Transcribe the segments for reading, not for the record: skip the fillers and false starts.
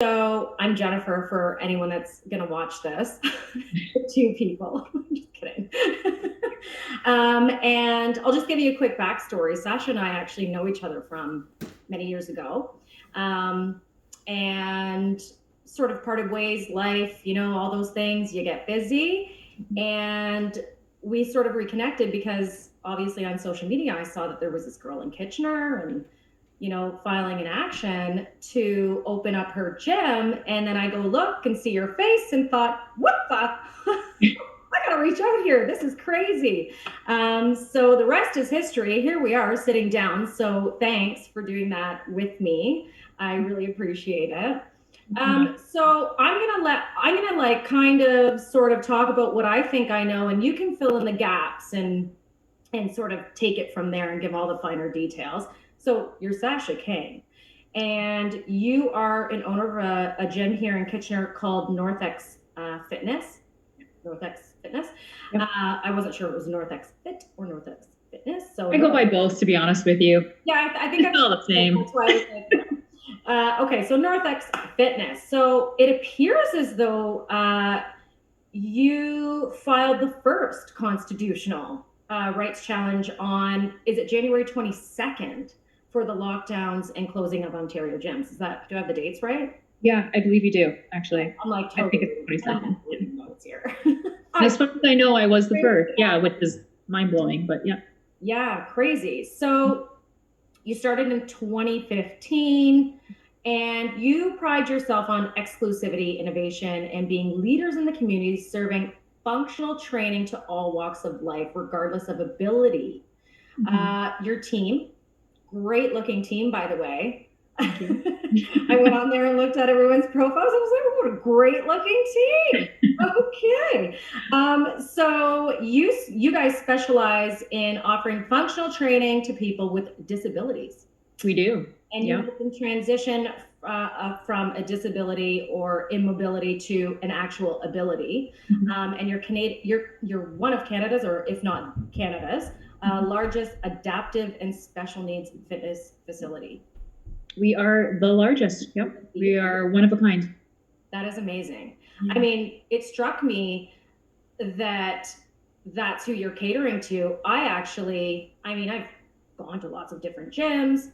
So I'm Jennifer for anyone that's going to watch this. Two people. I'm just kidding. And I'll just give you a quick backstory. Sasha and I actually know each other from many years ago. And sort of parted ways, life, all those things. You get busy. And we sort of reconnected because obviously on social media, I saw that there was this girl in Kitchener and filing an action to open up her gym. And then I go look and see your face and thought, what the? I gotta reach out here. This is crazy. So the rest is history. Here we are sitting down. So thanks for doing that with me. I really appreciate it. So I'm gonna like kind of sort of talk about what I think I know, and you can fill in the gaps and sort of take it from there and give all the finer details. So you're Sascha King, and you are an owner of a gym here in Kitchener called NorthXFitness. NorthXFitness. Yep. I wasn't sure it was NorthXFit or NorthXFitness. So I go by both, to be honest with you. Yeah, I think it's all the same. That's why I was okay, so NorthXFitness. So it appears as though you filed the first constitutional rights challenge on, is it January 22nd for the lockdowns and closing of Ontario gyms? Do I have the dates right? Yeah, I believe you do, actually. I'm like, totally. I think it's 22nd. Notes here. As far as I know, I was the first. Yeah, which is mind-blowing, but yeah. Yeah, crazy. So you started in 2015. And you pride yourself on exclusivity, innovation, and being leaders in the community, serving functional training to all walks of life, regardless of ability. Mm-hmm. Your team, great looking team, by the way. I went on there and looked at everyone's profiles. I was like, what a great looking team. Okay. So you guys specialize in offering functional training to people with disabilities. We do. And you can transition from a disability or immobility to an actual ability. Mm-hmm. And you're one of Canada's, or if not Canada's, largest adaptive and special needs fitness facility. We are the largest. Yep. We are one of a kind. That is amazing. Yeah. I mean, it struck me that that's who you're catering to. I've gone to lots of different gyms.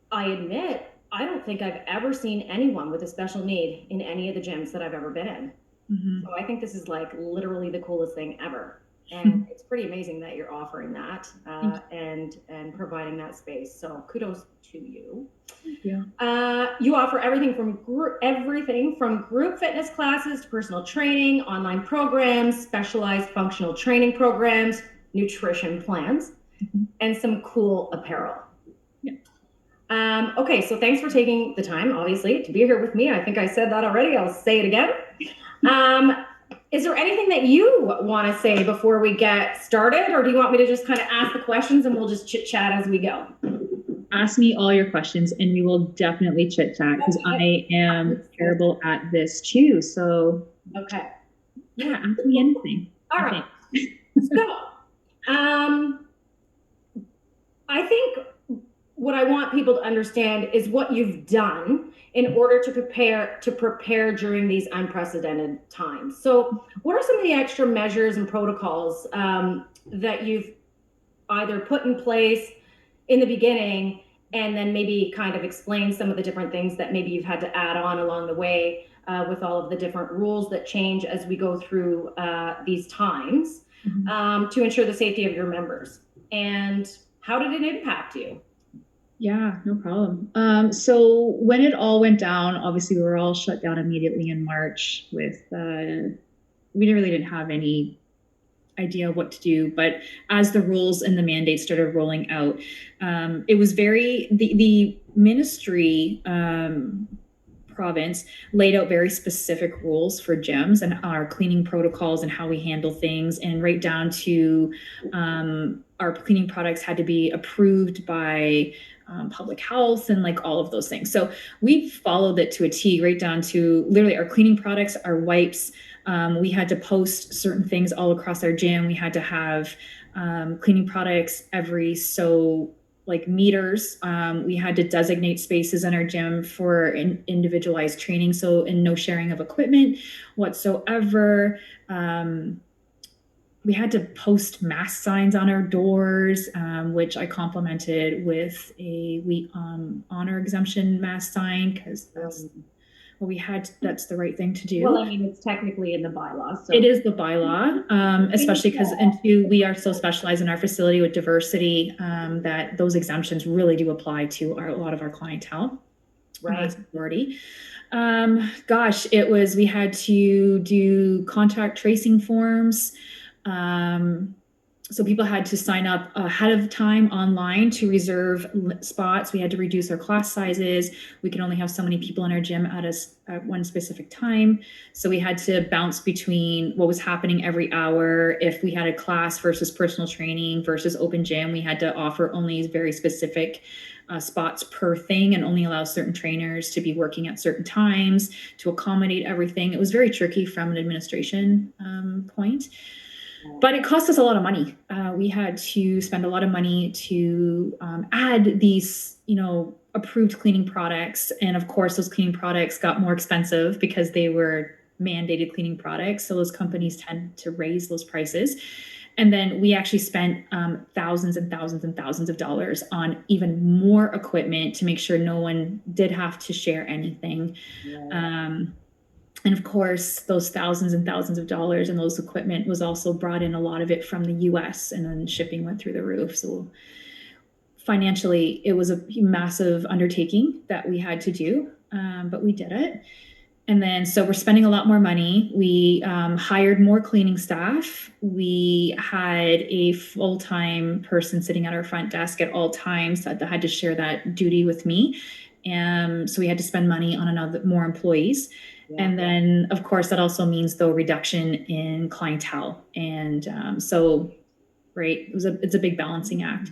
I admit, I don't think I've ever seen anyone with a special need in any of the gyms that I've ever been in. Mm-hmm. So I think this is like literally the coolest thing ever. And it's pretty amazing that you're offering that and providing that space. So kudos to you. Yeah. You offer everything from group fitness classes to personal training, online programs, specialized functional training programs, nutrition plans, and some cool apparel. Okay, so thanks for taking the time, obviously, to be here with me. I think I said that already. I'll say it again. Is there anything that you want to say before we get started, or do you want me to just kind of ask the questions and we'll just chit-chat as we go? Ask me all your questions and we will definitely chit-chat because I am terrible at this too. So, okay. Yeah, ask me anything. All right. So, I think what I want people to understand is what you've done in order to prepare during these unprecedented times. So what are some of the extra measures and protocols that you've either put in place in the beginning and then maybe kind of explain some of the different things that maybe you've had to add on along the way with all of the different rules that change as we go through these times to ensure the safety of your members? And how did it impact you? Yeah, no problem. So when it all went down, obviously we were all shut down immediately in March with, we really didn't have any idea what to do. But as the rules and the mandates started rolling out, it was the ministry province laid out very specific rules for gyms and our cleaning protocols and how we handle things, and right down to our cleaning products had to be approved by public health and like all of those things. So we followed it to a T, right down to literally our cleaning products, our wipes. We had to post certain things all across our gym. We had to have cleaning products every so like meters. We had to designate spaces in our gym for individualized training. So, and no sharing of equipment whatsoever. We had to post mask signs on our doors, which I complimented with a we honor exemption mask sign because that's what we had. That's the right thing to do. Well, I mean, it's technically in the bylaws. So. It is the bylaw, especially because we are so specialized in our facility with diversity that those exemptions really do apply to a lot of our clientele. Right. Majority. Gosh, we had to do contact tracing forms. So people had to sign up ahead of time online to reserve spots. We had to reduce our class sizes. We could only have so many people in our gym at one specific time. So we had to bounce between what was happening every hour. If we had a class versus personal training versus open gym, we had to offer only very specific spots per thing and only allow certain trainers to be working at certain times to accommodate everything. It was very tricky from an administration point. But it cost us a lot of money. We had to spend a lot of money to add these, approved cleaning products. And of course, those cleaning products got more expensive because they were mandated cleaning products. So those companies tend to raise those prices. And then we actually spent thousands and thousands and thousands of dollars on even more equipment to make sure no one did have to share anything. Yeah. And of course, those thousands and thousands of dollars and those equipment was also brought in, a lot of it from the US, and then shipping went through the roof. So financially, it was a massive undertaking that we had to do, but we did it. And then, so we're spending a lot more money. We hired more cleaning staff. We had a full-time person sitting at our front desk at all times that had to share that duty with me. And so we had to spend money on more employees. Yeah. And then, of course, that also means the reduction in clientele. And right, it's a big balancing act.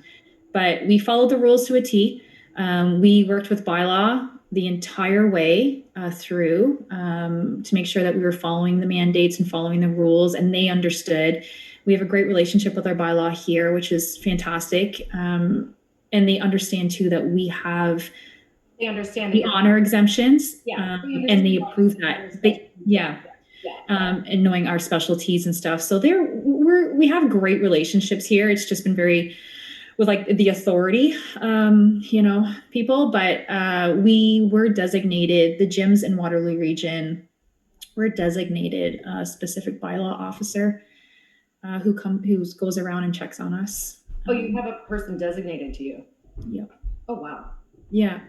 But we followed the rules to a T. We worked with bylaw the entire way through to make sure that we were following the mandates and following the rules, and they understood. We have a great relationship with our bylaw here, which is fantastic. And they understand too that we have the honor exemptions, and they approve that. And knowing our specialties and stuff. So we have great relationships here. It's just been very with like the authority, people, but we were designated, the gyms in Waterloo region were designated a specific bylaw officer who goes around and checks on us. Oh, you have a person designated to you? Yep. Oh, wow. Yeah.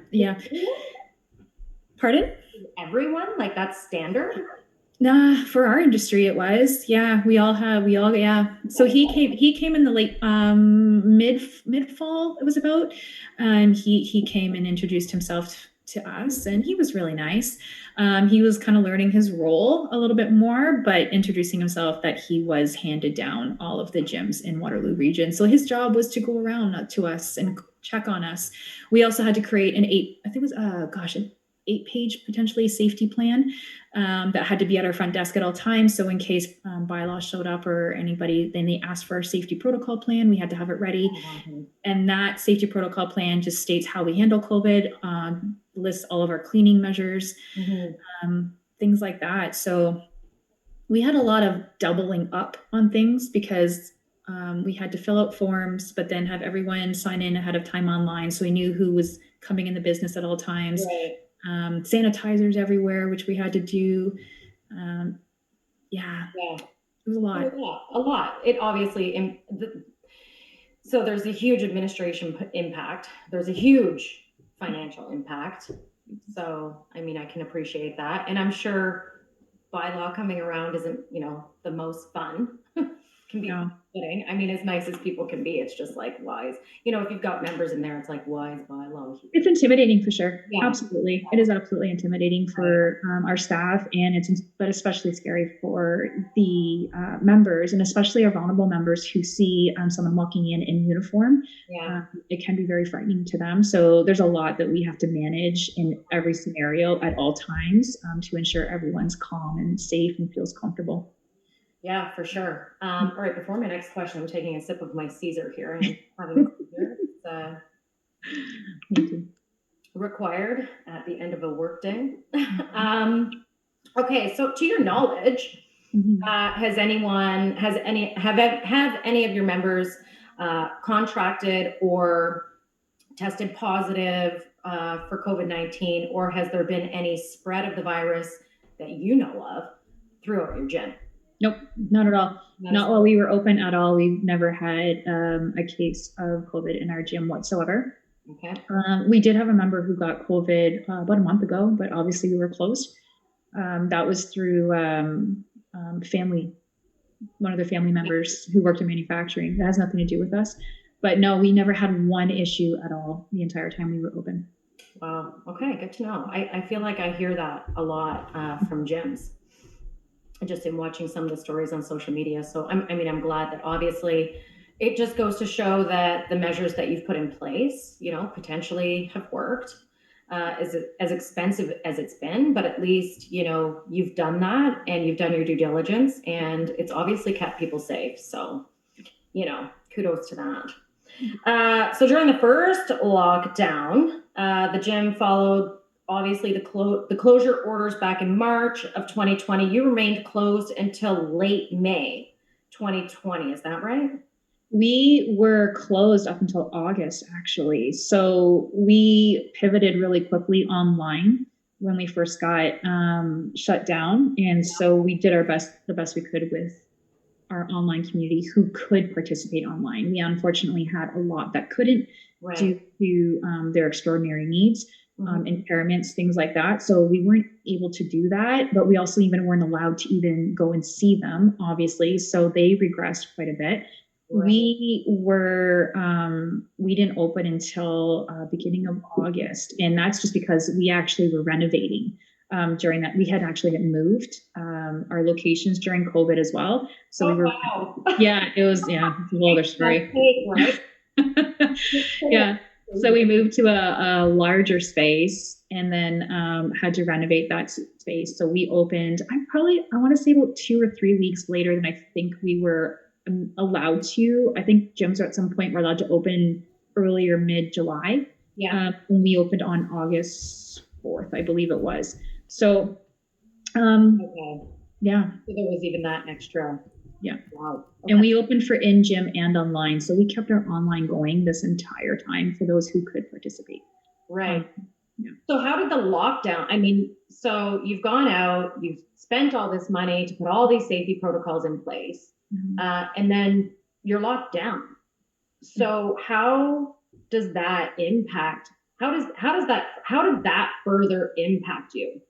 Pardon? Everyone? Like that's standard? Nah, for our industry it was. Yeah, we all. So he came in the late mid fall, it was about, and he came and introduced himself to us, and he was really nice. He was kind of learning his role a little bit more, but introducing himself that he was handed down all of the gyms in Waterloo region. So his job was to go around to us and check on us. We also had to create an 8-page potentially safety plan that had to be at our front desk at all times. So in case bylaw showed up or anybody, then they asked for our safety protocol plan. We had to have it ready. Mm-hmm. And that safety protocol plan just states how we handle COVID, lists all of our cleaning measures, things like that. So we had a lot of doubling up on things because we had to fill out forms, but then have everyone sign in ahead of time online. So we knew who was coming in the business at all times. Right. Sanitizers everywhere, which we had to do. It was a lot. A lot. It obviously, so there's a huge administration impact. There's a huge financial impact. So, I mean, I can appreciate that. And I'm sure bylaw coming around isn't, the most fun. Can be fitting. I mean, as nice as people can be, it's just like, why is, if you've got members in there, it's like, why is bylaw? It's intimidating for sure. Yeah. Absolutely. Yeah. It is absolutely intimidating for our staff, and but especially scary for the members, and especially our vulnerable members who see someone walking in uniform. Yeah. It can be very frightening to them. So there's a lot that we have to manage in every scenario at all times to ensure everyone's calm and safe and feels comfortable. Yeah, for sure. All right, before my next question, I'm taking a sip of my Caesar here and having a Me too. required at the end of a workday. Okay, so to your knowledge, Mhm. has anyone have any of your members contracted or tested positive for COVID-19, or has there been any spread of the virus that you know of throughout your gym? Nope, not at all. Not Not while we were open at all. We've never had a case of COVID in our gym whatsoever. okay. We did have a member who got COVID about a month ago, but obviously we were closed. That was through family, one of their family members who worked in manufacturing. That has nothing to do with us. But no, we never had one issue at all the entire time we were open. Wow. Okay, good to know. I feel like I hear that a lot from gyms, just in watching some of the stories on social media. So I'm glad that obviously it just goes to show that the measures that you've put in place, potentially have worked. As expensive as it's been, but at least you've done that and you've done your due diligence, and it's obviously kept people safe. So kudos to that. So during the first lockdown, the gym followed obviously the closure orders back in March of 2020. You remained closed until late May 2020. Is that right? We were closed up until August, actually. So we pivoted really quickly online when we first got shut down. And so we did the best we could with our online community who could participate online. We unfortunately had a lot that couldn't Right. due to their extraordinary needs, impairments, things like that. So we weren't able to do that, but we also even weren't allowed to even go and see them, obviously. So they regressed quite a bit. Right. We didn't open until beginning of August, and that's just because we actually were renovating. During that, we had actually moved our locations during COVID as well. So we were, wow. yeah, it's a whole other story. Right? Yeah. So we moved to a larger space and then had to renovate that space. So we opened, I want to say about 2 or 3 weeks later than I think we were allowed to. I think gyms are at some point were allowed to open earlier mid-July. Yeah. When we opened on August 4th, I believe it was. So, Okay. yeah. So there was even that extra. Yeah. Wow. Okay. And we opened for in-gym and online. So we kept our online going this entire time for those who could participate. Right. Yeah. So how did the lockdown, so you've gone out, you've spent all this money to put all these safety protocols in place, and then you're locked down. So how does that impact, how did that further impact you?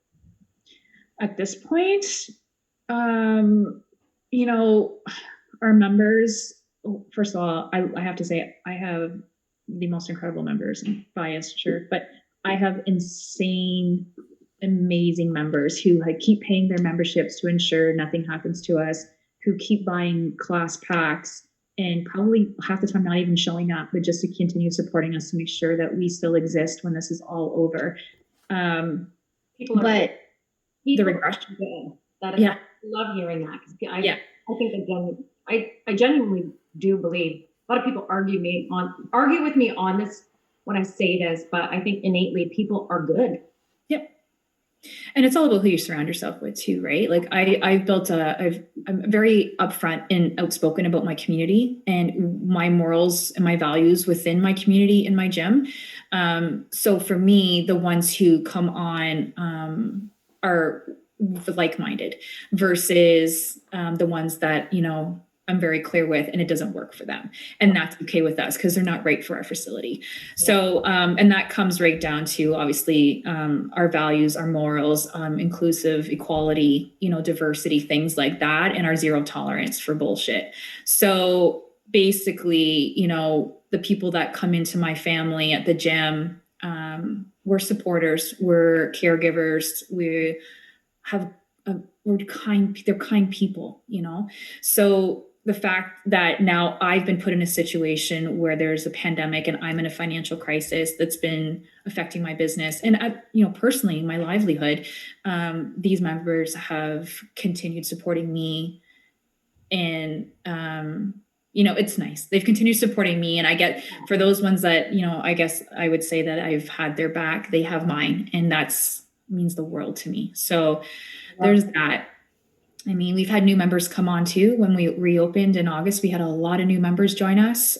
At this point, our members, first of all, I have to say, I have the most incredible members. I'm biased, sure, but I have insane, amazing members who keep paying their memberships to ensure nothing happens to us, who keep buying class packs and probably half the time not even showing up, but just to continue supporting us to make sure that we still exist when this is all over. But the regression. That is, yeah. I love hearing that. I think I genuinely do believe a lot of people argue with me on this when I say this, but I think innately people are good. Yep. And it's all about who you surround yourself with too, right? Like I'm very upfront and outspoken about my community and my morals and my values within my community in my gym. So for me, the ones who come on are like-minded versus the ones that, I'm very clear with and it doesn't work for them. And that's okay with us because they're not right for our facility. So, and that comes right down to obviously our values, our morals, inclusive, equality, diversity, things like that, and our zero tolerance for bullshit. So basically, the people that come into my family at the gym, we're supporters, we're caregivers, we have they're kind people, So the fact that now I've been put in a situation where there's a pandemic and I'm in a financial crisis that's been affecting my business and personally my livelihood, these members have continued supporting me and it's nice. They've continued supporting me. And I get, for those ones that, I guess I would say that I've had their back, they have mine. And that's means the world to me. So there's that. I mean, we've had new members come on too. When we reopened in August, we had a lot of new members join us.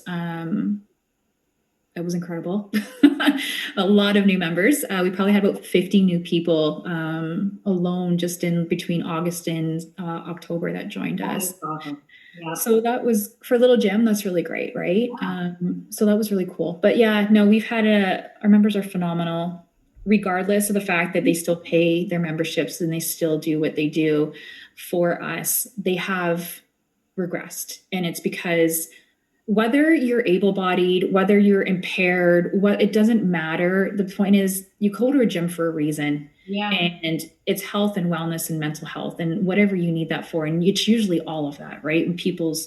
It was incredible. A lot of new members. We probably had about 50 new people alone just in between August and October that joined us. That's awesome. Yeah. So that was for Little Gym. That's really great, right? So that was really cool. But yeah, no, we've had our members are phenomenal, regardless of the fact that they still pay their memberships and they still do what they do for us. They have regressed, and it's because whether you're able-bodied, whether you're impaired, it doesn't matter. The point is you go to a gym for a reason. Yeah. And it's health and wellness and mental health and whatever you need that for. And it's usually all of that, right? When people's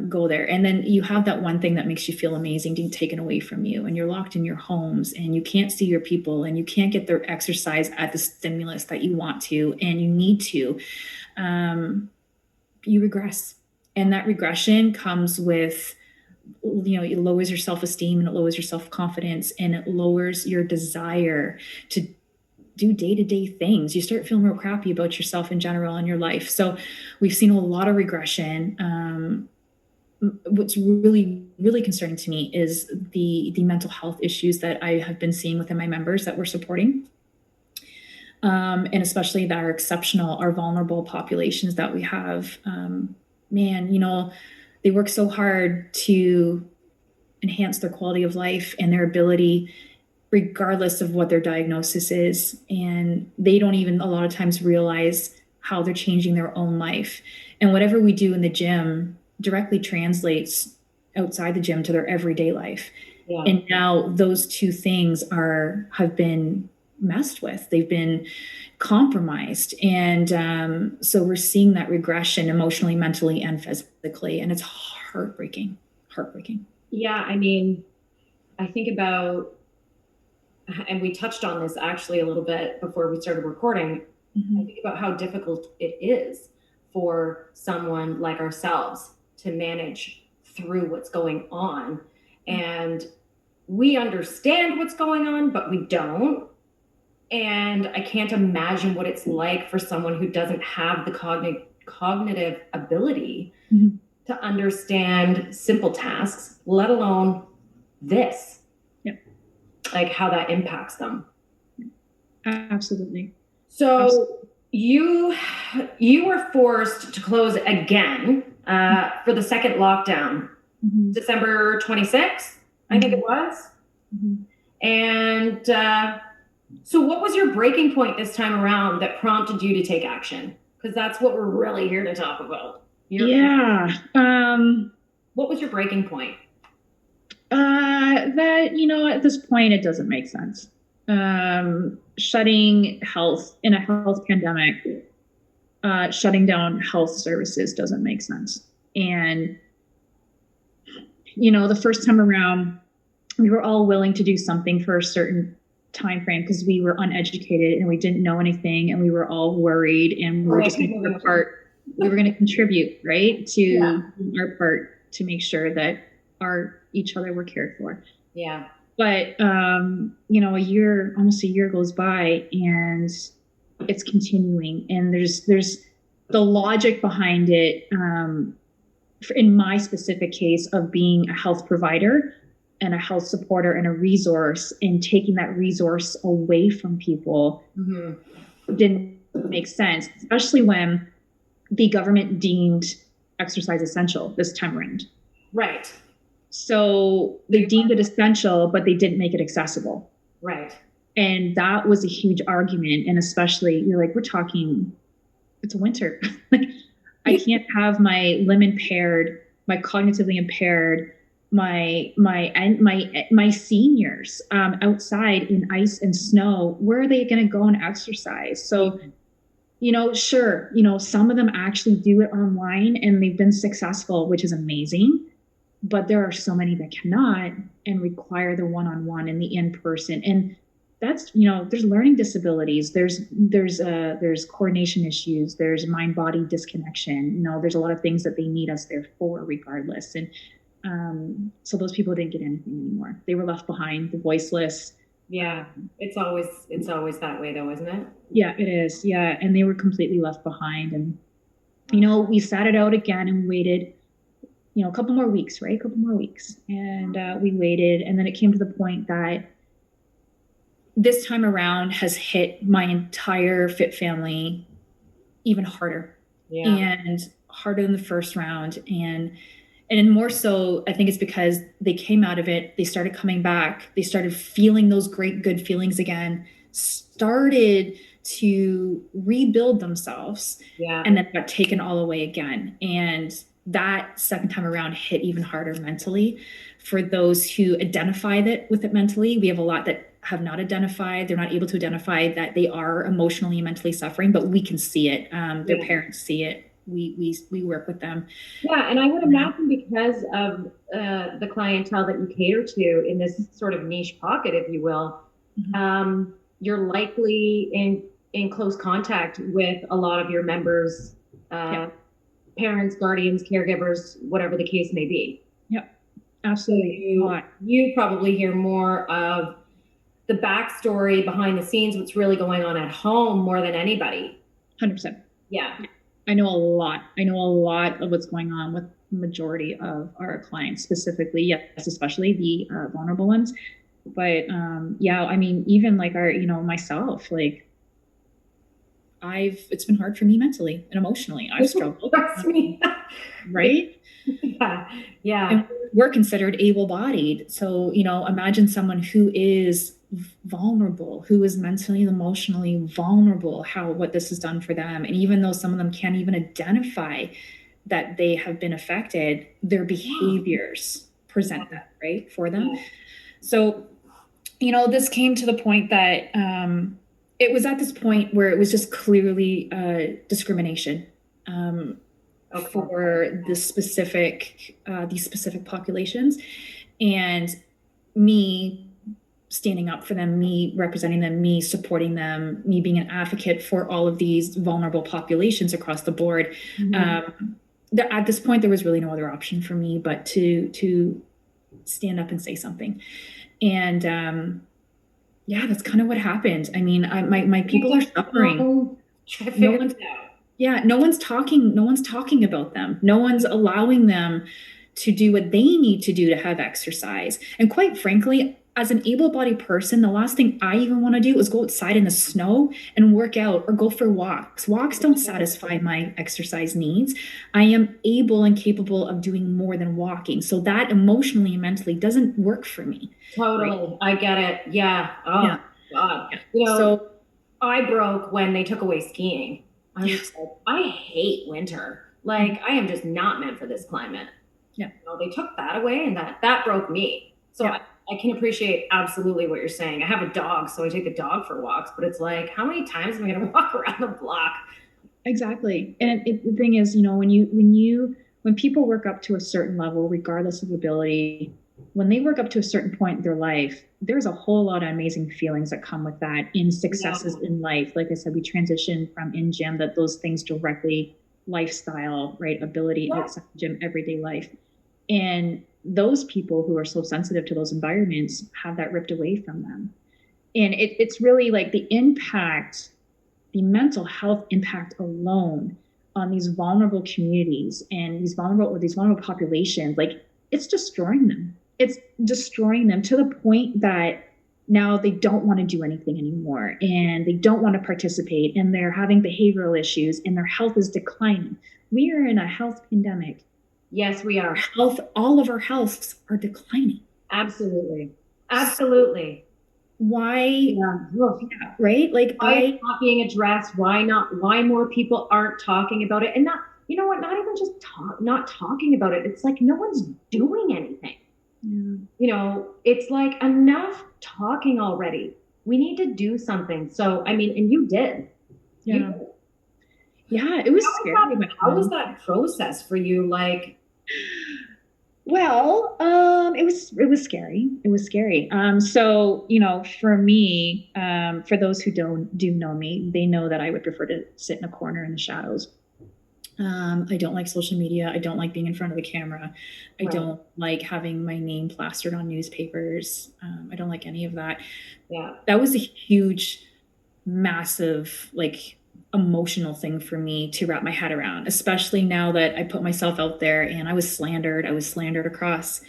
go there. And then you have that one thing that makes you feel amazing being taken away from you. And you're locked in your homes and you can't see your people and you can't get their exercise at the stimulus that you want to and you need to. You regress. And that regression comes with, it lowers your self-esteem and it lowers your self-confidence and it lowers your desire to do day-to-day things. You start feeling real crappy about yourself in general in your life. So we've seen a lot of regression. What's really, really concerning to me is the mental health issues that I have been seeing within my members that we're supporting. And especially that are exceptional, our vulnerable populations that we have. Man, they work so hard to enhance their quality of life and their ability regardless of what their diagnosis is. And they don't even a lot of times realize how they're changing their own life. And whatever we do in the gym directly translates outside the gym to their everyday life. Yeah. And now those two things have been messed with. They've been compromised. And so we're seeing that regression emotionally, mentally, and physically. And it's heartbreaking. Yeah. I mean, I think about, and we touched on this actually a little bit before we started recording. Mm-hmm. I think about how difficult it is for someone like ourselves to manage through what's going on. And we understand what's going on, but we don't. And I can't imagine what it's like for someone who doesn't have the cognitive ability mm-hmm. to understand simple tasks, let alone this. Like how that impacts them. Absolutely. So you were forced to close again for the second lockdown, mm-hmm. December 26th, mm-hmm. I think it was. Mm-hmm. And so what was your breaking point this time around that prompted you to take action? Because that's what we're really here to talk about. What was your breaking point? That, at this point, it doesn't make sense. Shutting health in a health pandemic, shutting down health services doesn't make sense. And, the first time around, we were all willing to do something for a certain time frame because we were uneducated and we didn't know anything and we were all worried and we were just going to do our part. We were going to contribute, right, to our part to make sure that each other were cared for. Yeah. But, almost a year goes by and it's continuing. And there's the logic behind it. In my specific case of being a health provider and a health supporter and a resource and taking that resource away from people mm-hmm. didn't make sense, especially when the government deemed exercise essential this time around. Right. So they deemed it essential, but they didn't make it accessible. Right. And that was a huge argument. And especially, we're talking, it's winter. I can't have my limb impaired, my cognitively impaired, my seniors outside in ice and snow. Where are they going to go and exercise? So, sure, some of them actually do it online and they've been successful, which is amazing. But there are so many that cannot and require the one-on-one and the in-person. And that's, there's learning disabilities, there's coordination issues, there's mind body disconnection, there's a lot of things that they need us there for regardless. And so those people didn't get anything anymore. They were left behind, the voiceless. Yeah, it's always that way though, isn't it? Yeah, it is. Yeah, and they were completely left behind. And we sat it out again and waited, a couple more weeks, right? A couple more weeks, and we waited, and then it came to the point that this time around has hit my entire fit family even harder. Yeah. And harder than the first round. And more so, I think it's because they came out of it, they started coming back, they started feeling those great, good feelings again, started to rebuild themselves, Yeah. and then got taken all away again. And that second time around hit even harder mentally. For those who identify with it mentally, we have a lot that have not identified. They're not able to identify that they are emotionally and mentally suffering, but we can see it. Their parents see it. We work with them. Yeah, and I would imagine because of the clientele that you cater to in this sort of niche pocket, if you will, you're likely in close contact with a lot of your members, parents, guardians, caregivers, whatever the case may be. Yep, absolutely. So you probably hear more of the backstory behind the scenes, what's really going on at home more than anybody. 100%. Yeah. I know a lot. I know a lot of what's going on with the majority of our clients, specifically, yes, especially the vulnerable ones. But yeah, I mean, even like myself, like it's been hard for me mentally and emotionally. I've struggled. Right? Yeah. And we're considered able-bodied. So, imagine someone who is vulnerable, who is mentally and emotionally vulnerable, what this has done for them. And even though some of them can't even identify that they have been affected, their behaviors present that, right, for them. So, this came to the point that it was at this point where it was just clearly discrimination. For these specific populations, and me standing up for them, me representing them, me supporting them, me being an advocate for all of these vulnerable populations across the board. At this point, there was really no other option for me but to stand up and say something. And yeah, that's kind of what happened. I mean, my people are suffering. No one's talking about them. No one's allowing them to do what they need to do to have exercise. And quite frankly, as an able-bodied person, the last thing I even want to do is go outside in the snow and work out or go for walks. Walks don't satisfy my exercise needs. I am able and capable of doing more than walking. So that emotionally and mentally doesn't work for me. Totally. Right? I get it. Yeah. Oh, yeah. God. Yeah. So I broke when they took away skiing. I hate winter. Like, I am just not meant for this climate. Yeah. They took that away, and that broke me. So I can appreciate absolutely what you're saying. I have a dog, so I take the dog for walks, but it's like, how many times am I going to walk around the block? Exactly. And the thing is, when people work up to a certain level, regardless of ability, when they work up to a certain point in their life, there's a whole lot of amazing feelings that come with that in successes in life. Like I said, we transition from in gym, that those things directly lifestyle, right? Ability outside gym, everyday life. And those people who are so sensitive to those environments have that ripped away from them. And it's really like the mental health impact alone on these vulnerable communities and these vulnerable populations, like it's destroying them. It's destroying them to the point that now they don't want to do anything anymore, and they don't want to participate, and they're having behavioral issues, and their health is declining. We are in a health pandemic. Yes, we are. All of our healths are declining. Absolutely. Absolutely. Why? Yeah, right? Like, why not being addressed? Why more people aren't talking about it? And not even just not talking about it. It's like no one's doing anything. It's like enough talking already. We need to do something. So, I mean, and you did. Yeah. Yeah, it was scary. How was that process for you? Like, Well, it was scary. It was scary. So for me, for those who don't do know me, they know that I would prefer to sit in a corner in the shadows. I don't like social media. I don't like being in front of the camera. I Right. don't like having my name plastered on newspapers. I don't like any of that. Yeah. That was a huge, massive, like emotional thing for me to wrap my head around, especially now that I put myself out there and I was slandered. I was slandered across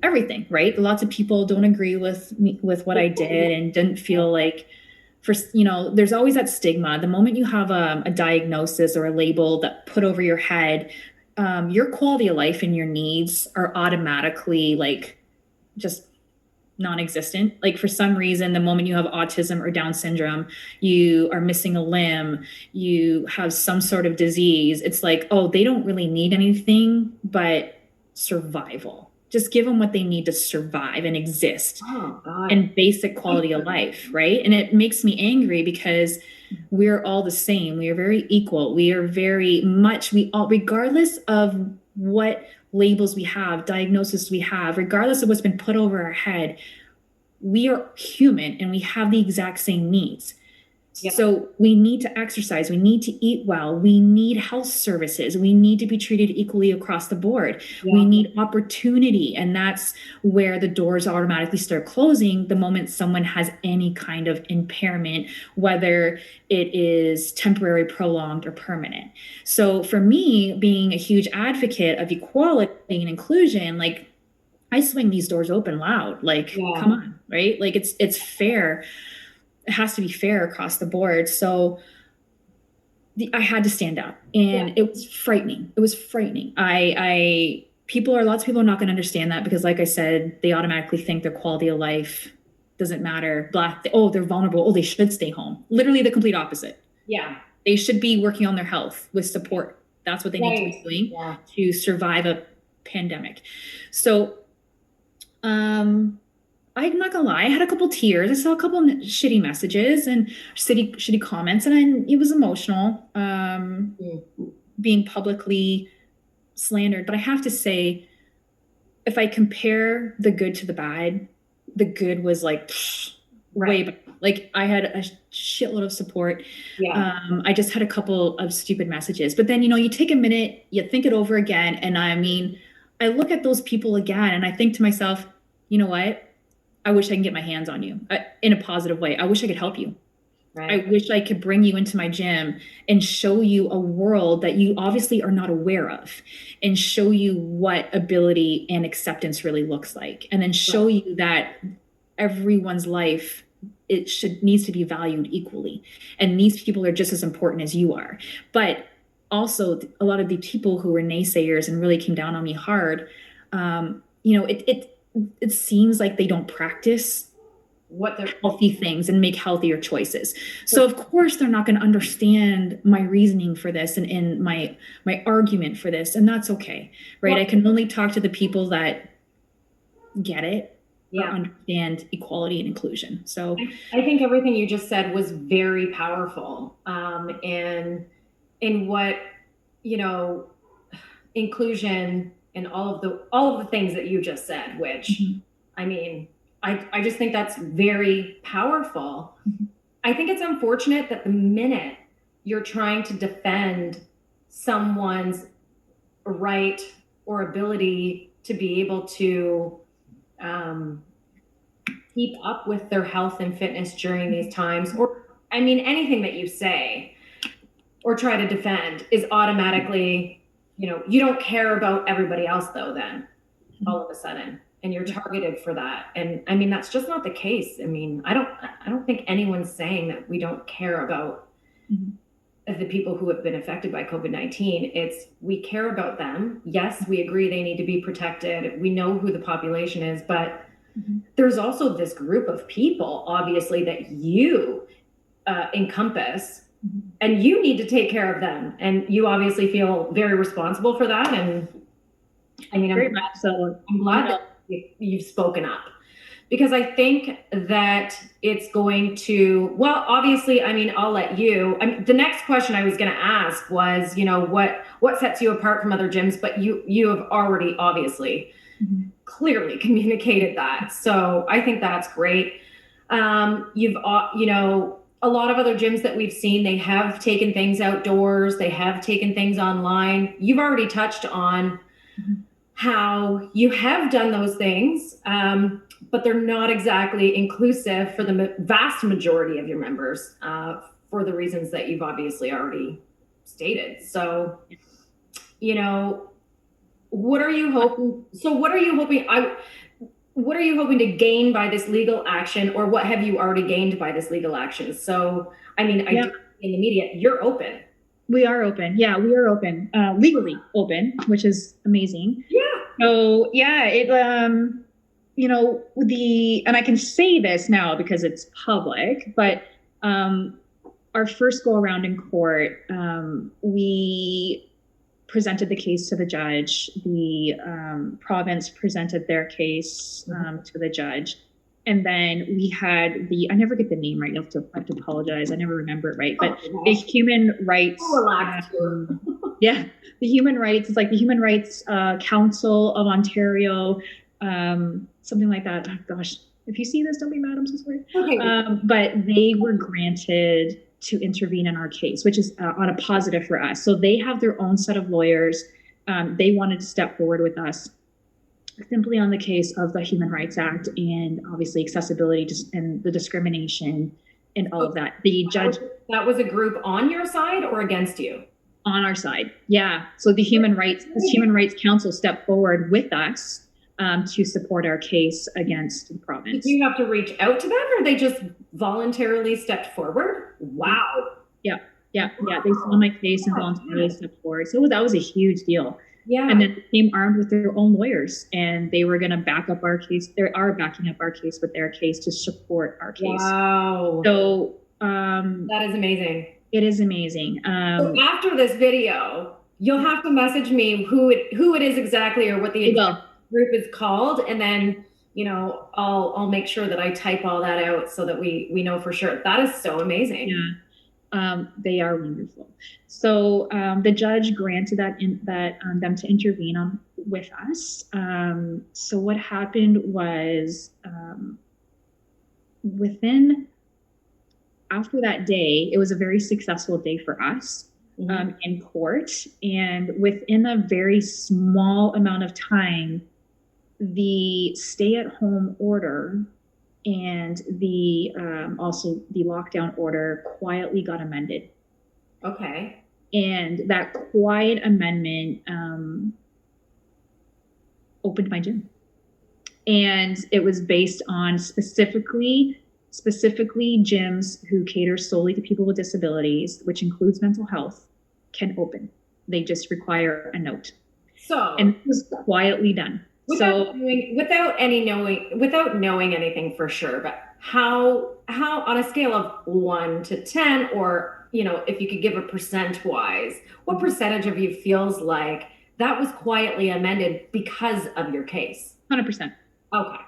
everything, right? Lots of people don't agree with me with what I did and didn't feel like there's always that stigma. The moment you have a diagnosis or a label that put over your head, your quality of life and your needs are automatically like just non-existent. Like for some reason, the moment you have autism or Down syndrome, you are missing a limb, you have some sort of disease, it's like, oh, they don't really need anything but survival. Just give them what they need to survive and exist Oh God. and basic quality of life, right? And it makes me angry because we're all the same. We are very equal. We are very much, we all, regardless of what labels we have, diagnosis we have, regardless of what's been put over our head, we are human and we have the exact same needs. Yeah. So we need to exercise, we need to eat well, we need health services, we need to be treated equally across the board. We Yeah. need opportunity. And that's where the doors automatically start closing the moment someone has any kind of impairment, whether it is temporary, prolonged, or permanent. So for me, being a huge advocate of equality and inclusion, like I swing these doors open loud, like, Yeah. come on, right? Like it's fair. It has to be fair across the board. So I had to stand up, Yeah. and it was frightening. It was frightening. Lots of people are not going to understand that because, like I said, they automatically think their quality of life doesn't matter. Oh, they're vulnerable. Oh, they should stay home. Literally the complete opposite. Yeah. They should be working on their health with support. That's what they need to be Right. doing Yeah. to survive a pandemic. So, I'm not gonna lie, I had a couple tears. I saw a couple shitty messages and shitty comments, and it was emotional. Mm. Being publicly slandered, but I have to say, if I compare the good to the bad, the good was like way Right. better. Like I had a shitload of support. Yeah. I just had a couple of stupid messages, but then you take a minute, you think it over again, and I mean, I look at those people again, and I think to myself, you know what? I wish I can get my hands on you in a positive way. I wish I could help you. I Right. wish I could bring you into my gym and show you a world that you obviously are not aware of, and show you what ability and acceptance really looks like. And then show Right. you that everyone's life, needs to be valued equally. And these people are just as important as you are. But also a lot of the people who were naysayers and really came down on me hard, it seems like they don't practice What they're healthy things and make healthier choices. So of course they're not going to understand my reasoning for this and my argument for this, and that's okay, right? well, I can only talk to the people that get it or yeah. understand equality and inclusion. So I think everything you just said was very powerful. And in what, you know, inclusion and all of the things that you just said, which mhm, I mean, I just think that's very powerful. mhm, I think it's unfortunate that the minute you're trying to defend someone's right or ability to be able to um, keep up with their health and fitness during these times, or I mean, anything that you say or try to defend is automatically, you don't care about everybody else, though, then mhm. all of a sudden. And you're targeted for that. And I mean, that's just not the case. I mean, I don't think anyone's saying that we don't care about Mhm. the people who have been affected by COVID-19. It's we care about them. Yes, we agree they need to be protected. We know who the population is, but Mhm. there's also this group of people, obviously, that you encompass, Mhm. and you need to take care of them. And you obviously feel very responsible for that. And I mean, Very much so. I'm glad that you've spoken up, because I think that it's going to, well, obviously, I mean, I'll let you. I mean, the next question I was going to ask was, what sets you apart from other gyms? But you have already obviously clearly communicated that. So I think that's great. A lot of other gyms that we've seen, they have taken things outdoors, they have taken things online. You've already touched on how you have done those things, but they're not exactly inclusive for the vast majority of your members, for the reasons that you've obviously already stated. So, what are you hoping? So, what are you hoping? What are you hoping to gain by this legal action, or what have you already gained by this legal action? So, I mean, in the media, you're open. We are open. Yeah, we are open, legally open, which is amazing. Yeah. So yeah, and I can say this now because it's public, but our first go around in court, we presented the case to the judge. The province presented their case to the judge. And then we had I never get the name right. I have to apologize. I never remember it right. But the Human Rights. The Human Rights, it's like the Human Rights Council of Ontario, something like that. Oh, gosh, if you see this, don't be mad. I'm so sorry. Okay. But they were granted to intervene in our case, which is on a positive for us. So they have their own set of lawyers. They wanted to step forward with us simply on the case of the Human Rights Act and obviously accessibility and the discrimination and all of that. The judge. That was a group on your side or against you? On our side. Yeah. So the Human Rights Council stepped forward with us to support our case against the province. Did you have to reach out to them, or they just voluntarily stepped forward? Wow. Yeah. They saw my case and voluntarily stepped forward. So that was a huge deal. Yeah. And then they came armed with their own lawyers, and they were going to back up our case. They are backing up our case with their case to support our case. Wow. So that is amazing. It is amazing. So after this video, you'll have to message me who it is exactly, or what the group is called, and then I'll make sure that I type all that out so that we know for sure. That is so amazing. Yeah. They are wonderful. So the judge granted them to intervene with us. So what happened was after that day, it was a very successful day for us in court. And within a very small amount of time, the stay-at-home order and also the lockdown order quietly got amended. Okay. And that quiet amendment opened my gym. And it was based on specifically gyms who cater solely to people with disabilities, which includes mental health, can open. They just require a note. And it was quietly done. Without knowing anything for sure, but how on a scale of 1 to 10, or if you could give a percent wise, what percentage of you feels like that was quietly amended because of your case? 100%. Okay.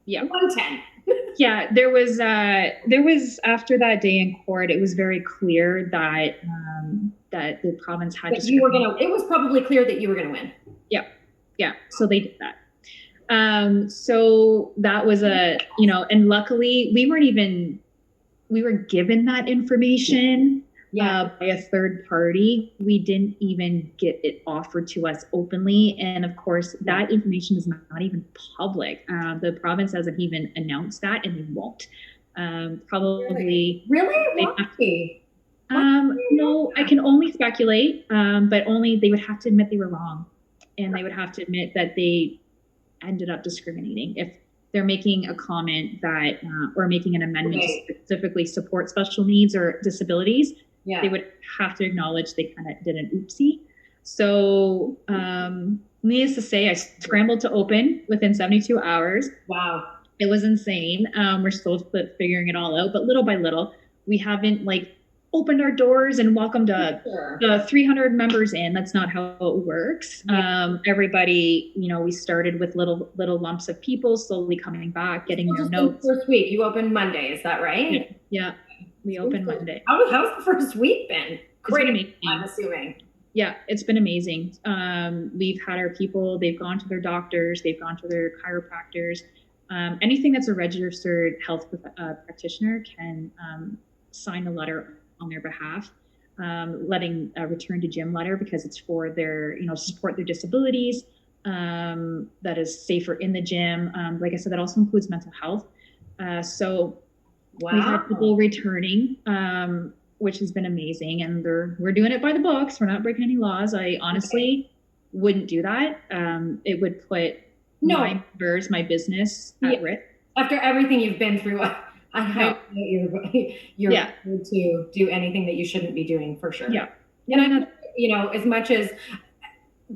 Yeah. 1 to 10. Yeah, there was after that day in court, it was very clear that the province had to. It was probably clear that you were going to win. Yeah. So they did that. So that was and luckily we were given that information by a third party. We didn't even get it offered to us openly. And of course, that information is not even public. The province hasn't even announced that, and they won't. Probably. Really? Why? No, I can only speculate, but only they would have to admit they were wrong. And they would have to admit that they ended up discriminating. If they're making a comment that, or making an amendment to specifically support special needs or disabilities, they would have to acknowledge they kind of did an oopsie. So, needless to say, I scrambled to open within 72 hours. Wow. It was insane. We're still figuring it all out, but little by little, we haven't opened our doors and welcomed the 300 members in. That's not how it works. Everybody, we started with little lumps of people slowly coming back, getting their notes. First week, you opened Monday, is that right? Yeah. We opened Monday. How's the first week been? Great. I'm assuming. Yeah, it's been amazing. We've had our people, they've gone to their doctors, they've gone to their chiropractors. Anything that's a registered health practitioner can sign a letter on their behalf, letting a return to gym letter because it's for their, support their disabilities. That is safer in the gym. Like I said, that also includes mental health. So we've had people Wow. returning, which has been amazing, and we're doing it by the books. We're not breaking any laws. I Okay. honestly wouldn't do that. It would put my No. members, my business Yeah. at risk. After everything you've been through, I highly No. doubt you're Yeah. going to do anything that you shouldn't be doing for sure. Yeah. And Yeah. I No. think, as much as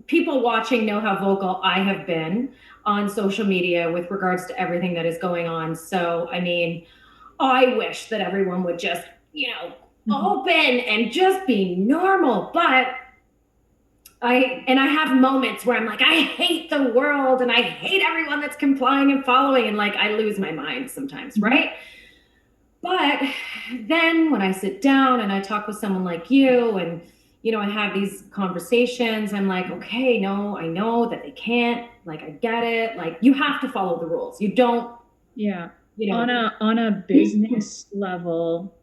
people watching know how vocal I have been on social media with regards to everything that is going on. So, I mean, I wish that everyone would just, Mhm. open and just be normal. But I have moments where I'm like, I hate the world and I hate everyone that's complying and following. And like, I lose my mind sometimes, Mhm. right? But then when I sit down and I talk with someone like you and I have these conversations, I'm like, okay, no, I know that they can't, like I get it. Like you have to follow the rules. You don't, Yeah. you On know, a business level,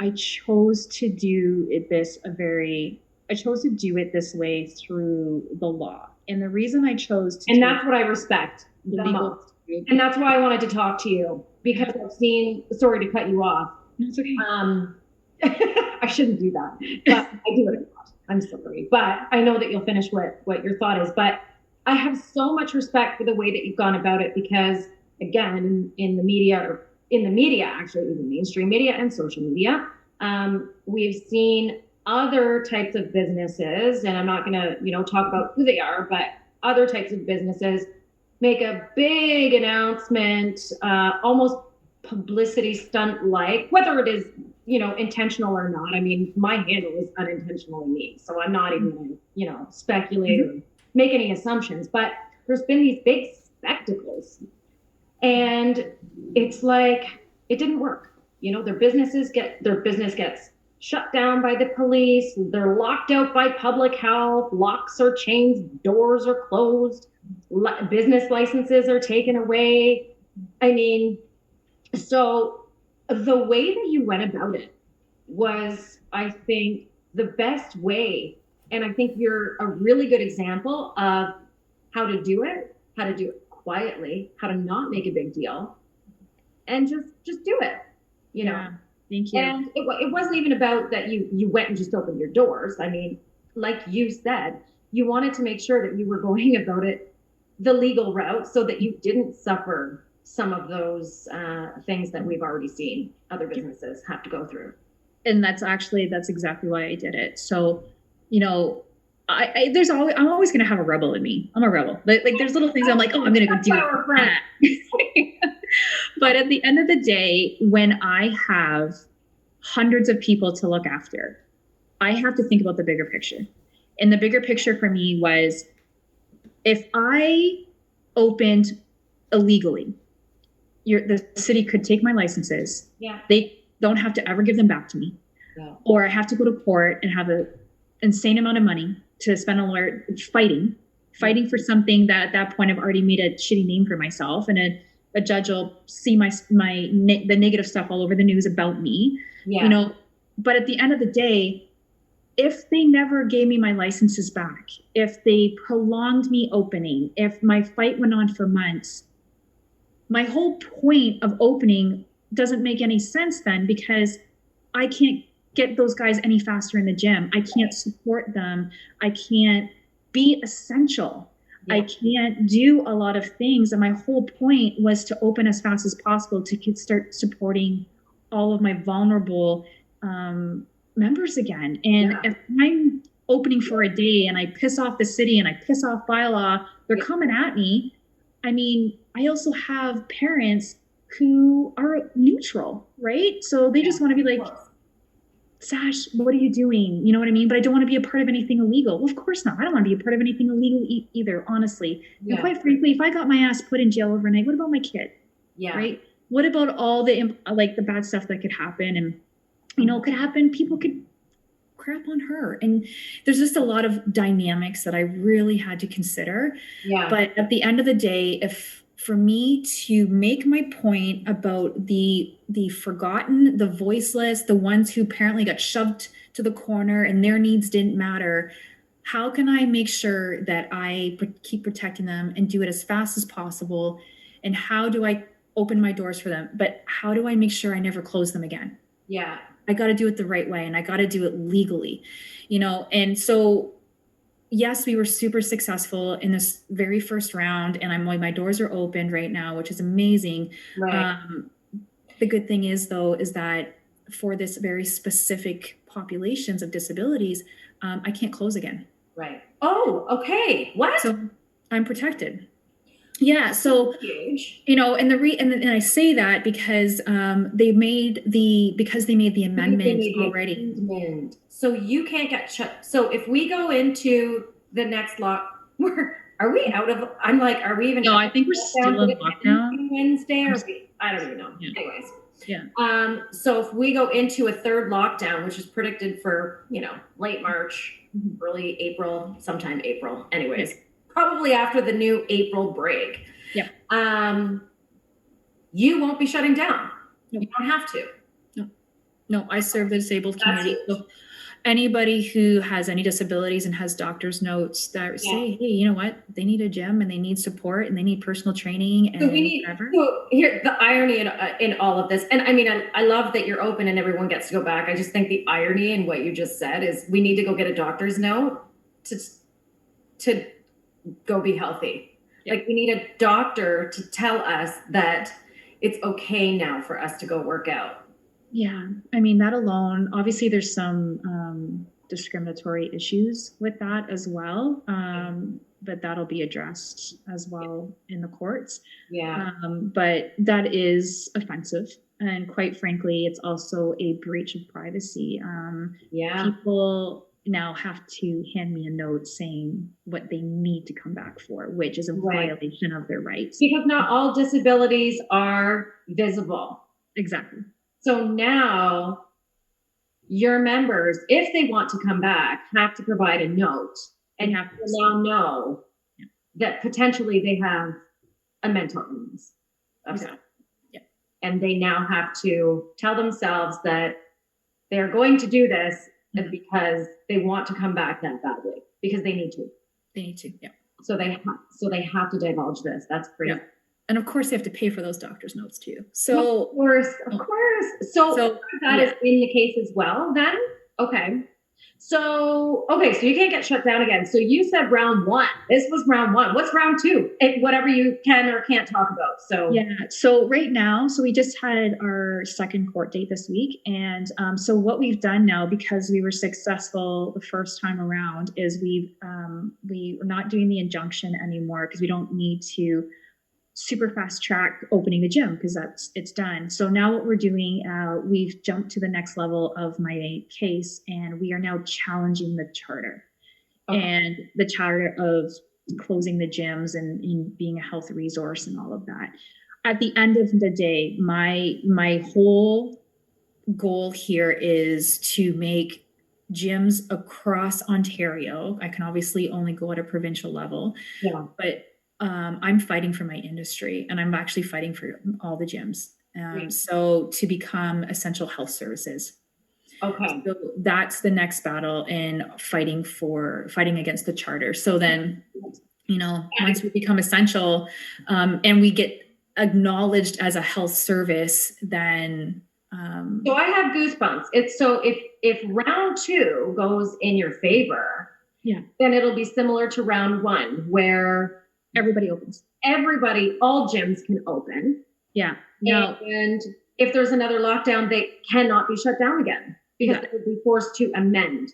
I chose to do it this a very I chose to do it this way through the law. And the reason I chose to and take that's what I respect the the legal most. route, And that's why I wanted to talk to you yeah, because I've seen, sorry to cut you off. it's okay. Um, I shouldn't do that, but I do it a lot. I'm sorry, but I know that you'll finish what your thought is. But I have so much respect for the way that you've gone about it because, again, in the media, or in the media, actually, even mainstream media and social media, we've seen other types of businesses, and I'm not going to, talk about who they are, but other types of businesses make a big announcement, almost publicity stunt like, whether it is intentional or not. I mean, my handle is unintentionally me, so I'm not even going to speculate or Mhm. make any assumptions. But there's been these big spectacles, and it's like it didn't work. Their business gets shut down by the police. They're locked out by public health. Locks are changed. Doors are closed. Business licenses are taken away. I mean, so the way that you went about it was, I think, the best way. And I think you're a really good example of how to do it quietly, how to not make a big deal, and just do it, you know. Yeah, thank you. And it wasn't even about that you went and just opened your doors. I mean, like you said, you wanted to make sure that you were going about it the legal route so that you didn't suffer some of those things that we've already seen other businesses have to go through. And that's exactly why I did it. So, you know, there's always I'm always gonna have a rebel in me. I'm a rebel. Like there's little things I'm like, oh, I'm gonna go That's do our friend. that. But at the end of the day, when I have hundreds of people to look after, I have to think about the bigger picture. And the bigger picture for me was if I opened illegally, the city could take my licenses. Yeah. They don't have to ever give them back to me. Yeah. Or I have to go to court and have an insane amount of money to spend a lawyer fighting for something that at that point I've already made a shitty name for myself, and a judge will see the negative stuff all over the news about me. Yeah. But at the end of the day, if they never gave me my licenses back, if they prolonged me opening, if my fight went on for months, my whole point of opening doesn't make any sense then, because I can't get those guys any faster in the gym. I can't support them. I can't be essential. Yeah. I can't do a lot of things. And my whole point was to open as fast as possible to start supporting all of my vulnerable members again. And Yeah. if I'm opening for a day and I piss off the city and I piss off bylaw, they're coming at me. I mean, I also have parents who are neutral, right? So they just want to be like, Sash, what are you doing? You know what I mean? But I don't want to be a part of anything illegal. Well, of course not. I don't want to be a part of anything illegal either, honestly. Yeah. And quite frankly, if I got my ass put in jail overnight, what about my kid? Yeah. Right? What about all the bad stuff that could happen? And, it could happen. People could crap on her. And there's just a lot of dynamics that I really had to consider. Yeah. But at the end of the day, if for me to make my point about the forgotten, the voiceless, the ones who apparently got shoved to the corner and their needs didn't matter, how can I make sure that I keep protecting them and do it as fast as possible? And how do I open my doors for them? But how do I make sure I never close them again? Yeah. I got to do it the right way, and I got to do it legally, And so, yes, we were super successful in this very first round, and my doors are opened right now, which is amazing. Right. The good thing is, though, is that for this very specific populations of disabilities, I can't close again. Right. Oh, okay. What? So I'm protected. Yeah. So huge. And I say that because they made the amendment already. So you can't get shut. So if we go into the next are we out of? I'm like, are we even? No, I think we're still in lockdown. Wednesday, I don't even know. Yeah. Anyways. Yeah. So if we go into a third lockdown, which is predicted for, late March, early April, sometime April, anyways, probably after the new April break. Yeah. You won't be shutting down. Nope. You don't have to. No, I serve the disabled community. So anybody who has any disabilities and has doctor's notes that say, hey, you know what? They need a gym and they need support and they need personal training and whatever. So here, the irony in all of this, and I mean, I love that you're open and everyone gets to go back. I just think the irony in what you just said is we need to go get a doctor's note to go be healthy. Yeah. Like we need a doctor to tell us that it's okay now for us to go work out. Yeah. I mean, that alone, obviously there's some discriminatory issues with that as well. But that'll be addressed as well in the courts. Yeah. But that is offensive. And quite frankly, it's also a breach of privacy. People now have to hand me a note saying what they need to come back for, which is a violation of their rights. Because not all disabilities are visible. Exactly. So now your members, if they want to come back, have to provide a note and have to now know that potentially they have a mental illness. Okay. Yeah. And they now have to tell themselves that they're going to do this because they want to come back that badly because they need to. Yeah. So they have to divulge this. That's crazy. Yeah. And of course, they have to pay for those doctor's notes too. So of course. So that is in the case as well. Then So you can't get shut down again. So you said round 1. This was round 1. What's round 2? Whatever you can or can't talk about. So So right now, we just had our second court date this week, and so what we've done now, because we were successful the first time around, is we're not doing the injunction anymore because we don't need to super fast track opening the gym because it's done. So now what we're doing, we've jumped to the next level of my case, and we are now challenging the charter and the charter of closing the gyms and being a health resource and all of that. At the end of the day, my whole goal here is to make gyms across Ontario. I can obviously only go at a provincial level, but I'm fighting for my industry, and I'm actually fighting for all the gyms. So to become essential health services. Okay. So that's the next battle in fighting against the charter. So then, once we become essential, and we get acknowledged as a health service, then. So I have goosebumps. If round 2 goes in your favor, then it'll be similar to round 1 where everybody opens. All gyms can open. Yeah. And if there's another lockdown, they cannot be shut down again because they would be forced to amend.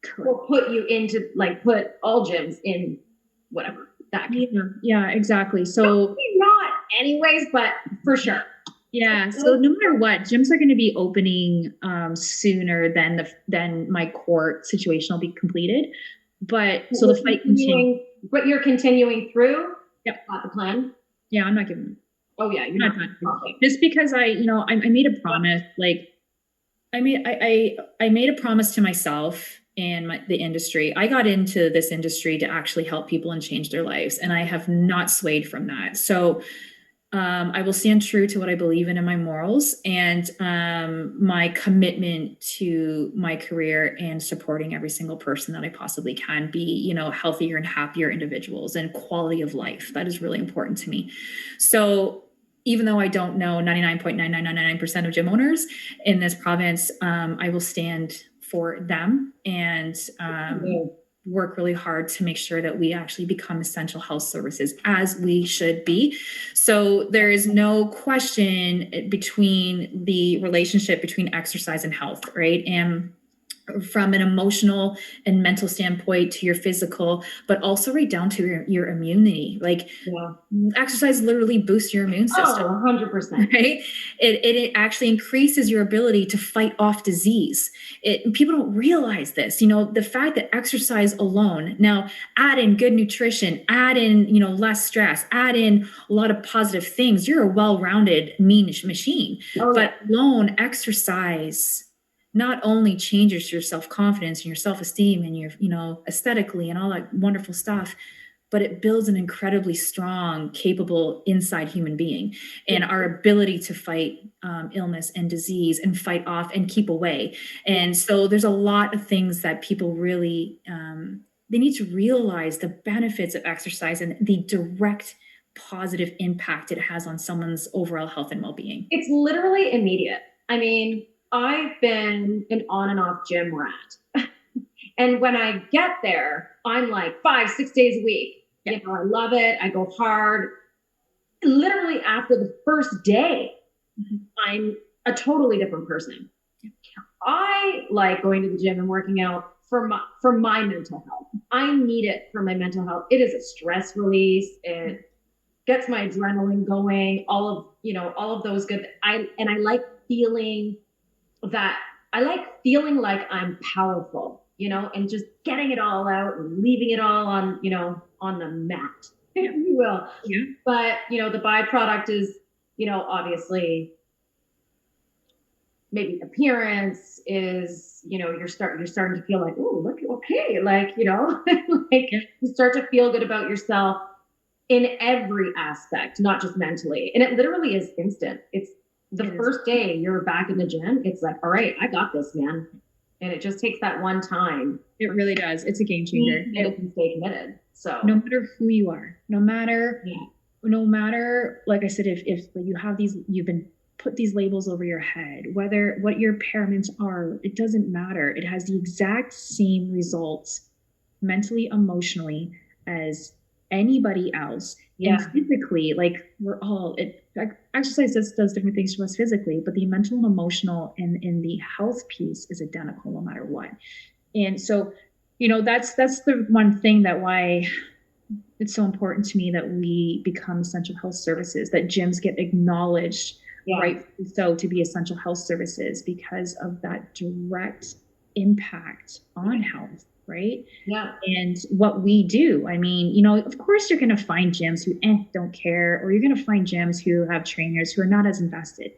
Correct. Or put you into put all gyms in whatever. Yeah, exactly. So probably not anyways, but for sure. Yeah. So no matter what, gyms are going to be opening sooner than my court situation will be completed. But so the fight continues. But you're continuing through? Yep. The plan? Yeah, I'm not giving up. Oh yeah, you're not done. Just because I made a promise, I mean, I made a promise to myself and the industry. I got into this industry to actually help people and change their lives, and I have not swayed from that. So I will stand true to what I believe in and my morals, and my commitment to my career and supporting every single person that I possibly can be, healthier and happier individuals and quality of life. That is really important to me. So even though I don't know 99.9999% of gym owners in this province, I will stand for them and work really hard to make sure that we actually become essential health services, as we should be. So there is no question between the relationship between exercise and health, right? And from an emotional and mental standpoint to your physical, but also right down to your immunity. Like exercise literally boosts your immune system. 100%. Right? It actually increases your ability to fight off disease. People don't realize this. The fact that exercise alone, now add in good nutrition, add in, less stress, add in a lot of positive things, you're a well-rounded machine. But alone exercise not only changes your self-confidence and your self-esteem and your, aesthetically and all that wonderful stuff, but it builds an incredibly strong, capable inside human being, and our ability to fight illness and disease and fight off and keep away. And so there's a lot of things that people really, they need to realize the benefits of exercise and the direct positive impact it has on someone's overall health and well-being. It's literally immediate. I mean, I've been an on and off gym rat. And when I get there, I'm like 5-6 days a week. I love it. I go hard. Literally after the first day, I'm a totally different person. I like going to the gym and working out for my mental health. I need it for my mental health. It is a stress release. It gets my adrenaline going. All of those good. I like feeling that. I like feeling like I'm powerful, and just getting it all out and leaving it all on, on the mat, if you will. Yeah. But, the byproduct is, obviously maybe appearance is, you're starting to feel like, oh, look, okay. Like, like you start to feel good about yourself in every aspect, not just mentally. And it literally is instant. It's the first day you're back in the gym. It's like, all right, I got this, man. And it just takes that one time. It really does. It's a game changer. You can stay committed. So no matter who you are, no matter, like I said, if you have you've been put these labels over your head, whether what your impairments are, it doesn't matter. It has the exact same results mentally, emotionally as anybody else. And physically, like exercise does different things to us physically, but the mental and emotional and the health piece is identical no matter what. And so, that's the one thing that why it's so important to me that we become essential health services, that gyms get acknowledged, right? So to be essential health services because of that direct impact on health. Right? Yeah. And what we do, I mean, of course you're going to find gyms who don't care, or you're going to find gyms who have trainers who are not as invested.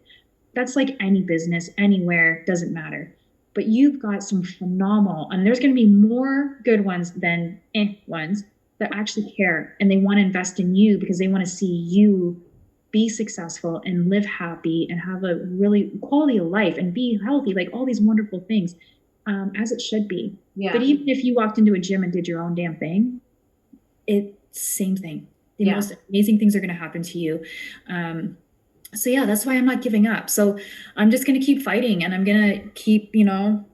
That's like any business, anywhere, doesn't matter. But you've got some phenomenal, and there's going to be more good ones than ones that actually care, and they want to invest in you because they want to see you be successful and live happy and have a really quality of life and be healthy, like all these wonderful things. As it should be. But even if you walked into a gym and did your own damn thing, it's same thing. The most amazing things are going to happen to you. So that's why I'm not giving up. So I'm just going to keep fighting, and I'm going to keep, I'm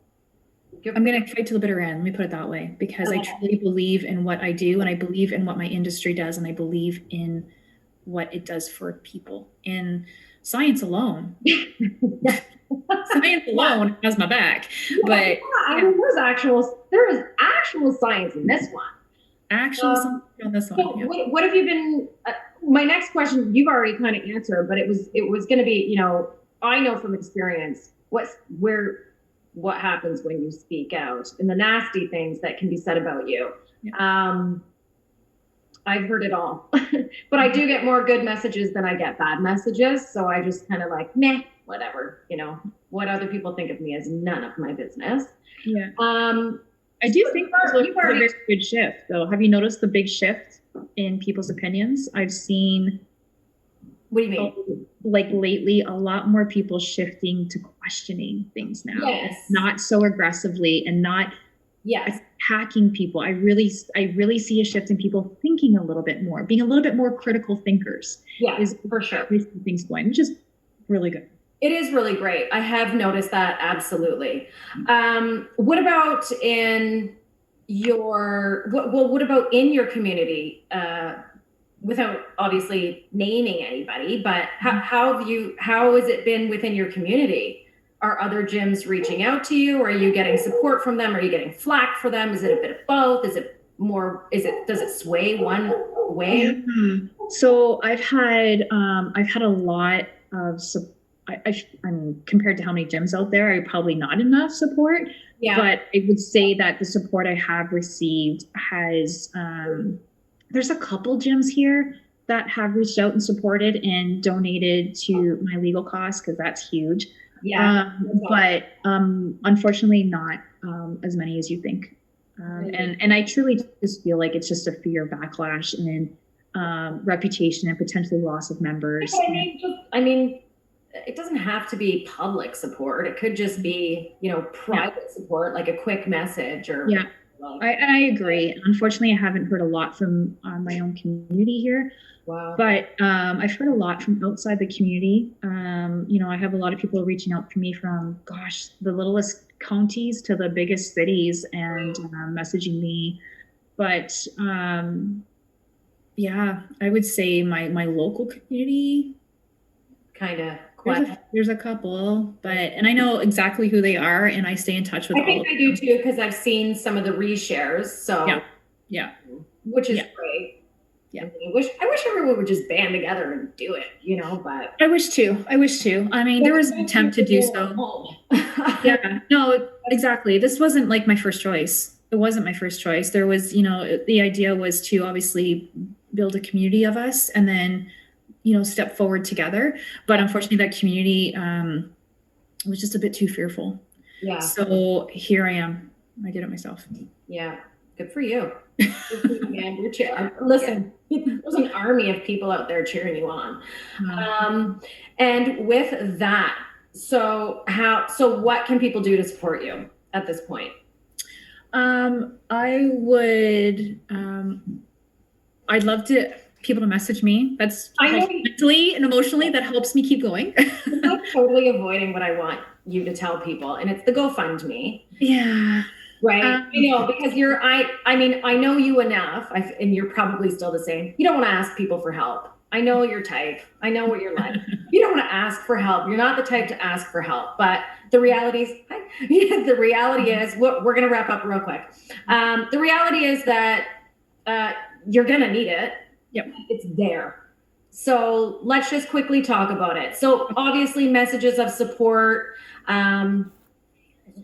going to fight to the bitter end. Let me put it that way, because I truly believe in what I do, and I believe in what my industry does, and I believe in what it does for people. And science alone. Science alone has my back. But I mean, there is actual science in this one. Actual science on this one. So what have you been? My next question you've already kind of answered, but it was going to be, I know from experience what happens when you speak out and the nasty things that can be said about you. I've heard it all, but I do get more good messages than I get bad messages. So I just kind of like, meh, whatever, what other people think of me is none of my business. Yeah. Um, I do so think you've it's a already, very good shift, though. Have you noticed the big shift in people's opinions? I've seen, what do you mean? like lately, a lot more people shifting to questioning things now, Yes. not so aggressively and not Yes. attacking people. I really see a shift in people thinking a little bit more, being a little bit more critical thinkers. Yeah, Is for sure. things going, which is really good. It is really great. I have noticed that, absolutely. What about in what about in your community? Without obviously naming anybody, but how has it been within your community? Are other gyms reaching out to you? Are you getting support from them? Are you getting flack for them? Is it a bit of both? Does it sway one way? Yeah. So I've had a lot of I mean, compared to how many gyms out there, I probably not enough support. Yeah. But I would say that the support I have received has there's a couple gyms here that have reached out and supported and donated to my legal costs, because that's huge. Yeah. But unfortunately not as many as you think. And I truly just feel like it's just a fear of backlash and reputation and potentially loss of members. I mean, it doesn't have to be public support. It could just be, private support, like a quick message or. Yeah, I agree. Unfortunately, I haven't heard a lot from my own community here. Wow. But I've heard a lot from outside the community. I have a lot of people reaching out to me from, gosh, the littlest counties to the biggest cities and messaging me. But yeah, I would say my local community, kind of. There's a couple, and I know exactly who they are, and I stay in touch with. I think I do too, because I've seen some of the reshares. So yeah, which is great. Yeah, I wish everyone would just band together and do it, but I wish too. I mean, there was an attempt to do so. Yeah, no, exactly. This wasn't like my first choice. It wasn't my first choice. There was, the idea was to obviously build a community of us and then, step forward together. But unfortunately, that community was just a bit too fearful. Yeah. So here I am. I did it myself. Yeah. Good for you. Man, listen, there's an army of people out there cheering you on. And with that, so what can people do to support you at this point? I would, I'd love people to message me. That's mentally and emotionally, that helps me keep going. I'm totally avoiding what I want you to tell people, and it's the GoFundMe. Yeah. Right. I know, because I know you enough, and you're probably still the same. You don't want to ask people for help. I know your type. I know what you're like. You don't want to ask for help. You're not the type to ask for help. But the reality is, we're going to wrap up real quick. The reality is that you're going to need it. Yep. It's there. So let's just quickly talk about it. So obviously, messages of support.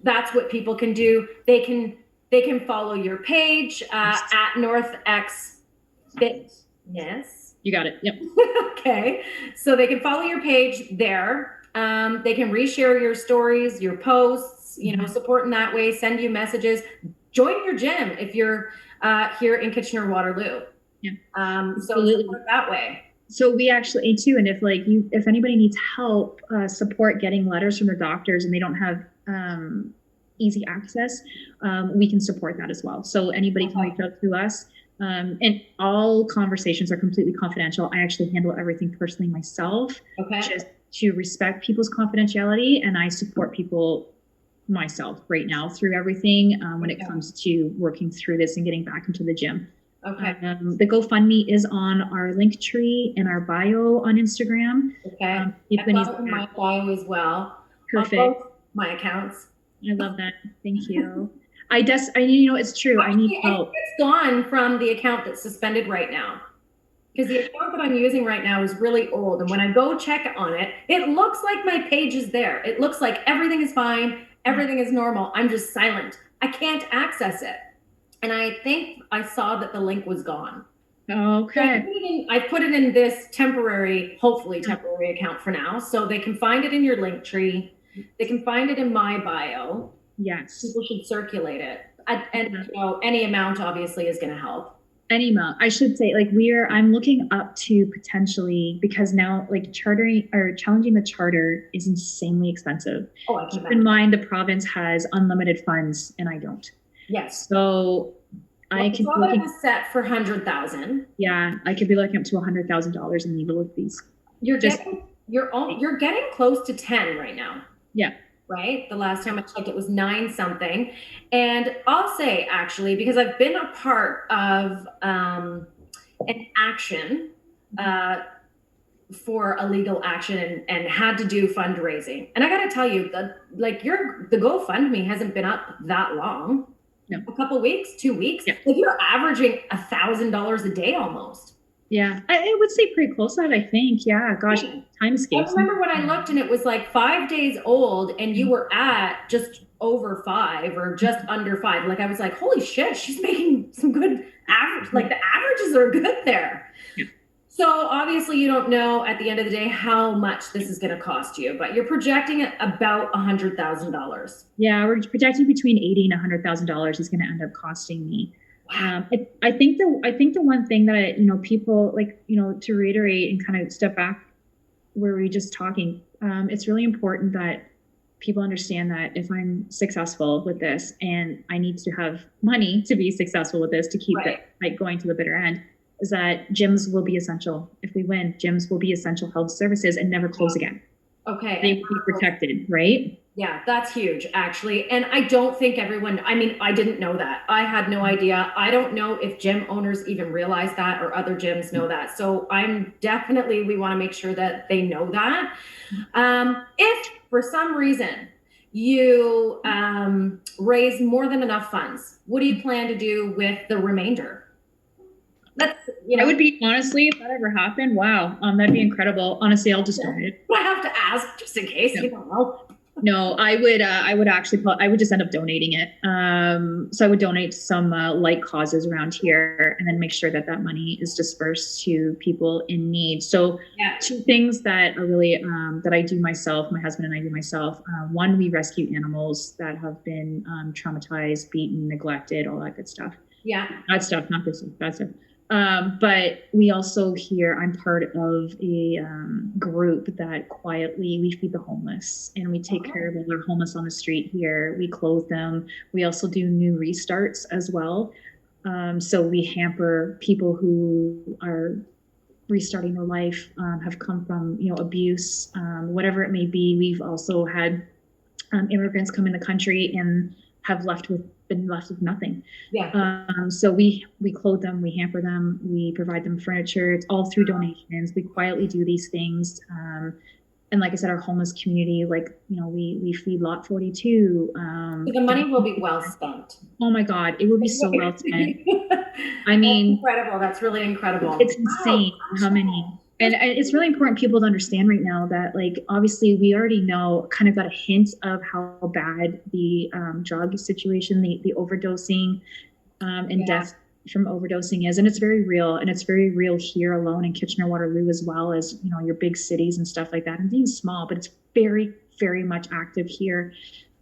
That's what people can do. They can follow your page at NorthXFitness. You got it. Yep. Okay. So they can follow your page there. They can reshare your stories, your posts, support in that way, send you messages. Join your gym if you're here in Kitchener-Waterloo. Yeah. So support that way. So we actually too, and if anybody needs help, support getting letters from their doctors and they don't have easy access, we can support that as well. So anybody can reach out to us. And all conversations are completely confidential. I actually handle everything personally myself, just to respect people's confidentiality, and I support people myself right now through everything when it comes to working through this and getting back into the gym. Okay. The GoFundMe is on our link tree in our bio on Instagram. Okay. I've got it in my bio as well. Perfect. On both my accounts. I love that. Thank you. It's true. I need help. It's gone from the account that's suspended right now, because the account that I'm using right now is really old. And when I go check on it, it looks like my page is there. It looks like everything is fine. Everything is normal. I'm just silent. I can't access it. And I think I saw that the link was gone. So Okay. I put it in this temporary, hopefully temporary account for now. So they can find it in your link tree. They can find it in my bio. Yes. People should circulate it. And Yeah. any amount obviously is going to help. Any amount. I should say, like, I'm looking up to potentially, because now, like, chartering or challenging the charter is insanely expensive. Oh, I can Keep in imagine. mind, the province has unlimited funds and I don't. Yes. So Well, I I could be saw that it looking, was set for 100,000. yeah, I could be looking up to $100,000 in legal fees. You're Just, getting you're getting close to 10 right now. yeah. Right? The last time I checked, it was 9 something. And I'll say, actually, because I've been a part of an action uh, for a legal action and had to do fundraising. And I got to tell you, the GoFundMe hasn't been up that long. No. A couple weeks, 2 weeks. Yeah. Like you're averaging $1,000 a day almost. Yeah. I would say pretty close to that, I think. Yeah. Gosh, Yeah. time I escapes. remember when I looked and it was like 5 days old and you were at just over 5 or just under 5. Like I was like, holy shit, she's making some good average. Like the averages are good there. Yeah. So obviously you don't know at the end of the day how much this is going to cost you, but you're projecting it about $100,000. Yeah, we're projecting between $80,000 and $100,000 is going to end up costing me. Wow. I think the one thing that people like to reiterate and kind of step back where we just talking, it's really important that people understand that if I'm successful with this and I need to have money to be successful with this to keep Right. it like going to the bitter end, is that gyms will be essential. If we win, gyms will be essential health services and never close again. Okay. They will be protected, right? Yeah, that's huge, actually. And I don't think everyone, I mean, I didn't know that. I had no idea. I don't know if gym owners even realize that or other gyms know that. So we want to make sure that they know that. If for some reason you raise more than enough funds, what do you plan to do with the remainder? I would be, honestly, if that ever happened, wow, that'd be incredible. Honestly, I'll just donate it. I have to ask just in case, you don't know. No, I would actually, I would just end up donating it. So I would donate to some like causes around here and then make sure that that money is dispersed to people in need. So Yeah. 2 things that are really, that I do myself, my husband and I do myself. One, we rescue animals that have been traumatized, beaten, neglected, all that good stuff. Yeah. Bad stuff, not good stuff, bad stuff. But we also here, I'm part of a group that quietly we feed the homeless and we take care of all our homeless on the street here. We clothe them. We also do new restarts as well. So we hamper people who are restarting their life, have come from abuse, whatever it may be. We've also had immigrants come in the country and have been left with nothing. Yeah. So we clothe them, we hamper them, we provide them furniture. It's all through donations. We quietly do these things. And like I said, our homeless community, we feed Lot 42. So the money will be well spent. Oh my God, it will be so well spent. I mean, that's incredible. That's really incredible. It's insane how many. And it's really important people to understand right now that, like, obviously we already know, kind of got a hint of how bad the drug situation, the overdosing and death from overdosing is. And it's very real. And it's very real here alone in Kitchener-Waterloo, as well as, your big cities and stuff like that. And being small, but it's very, very much active here.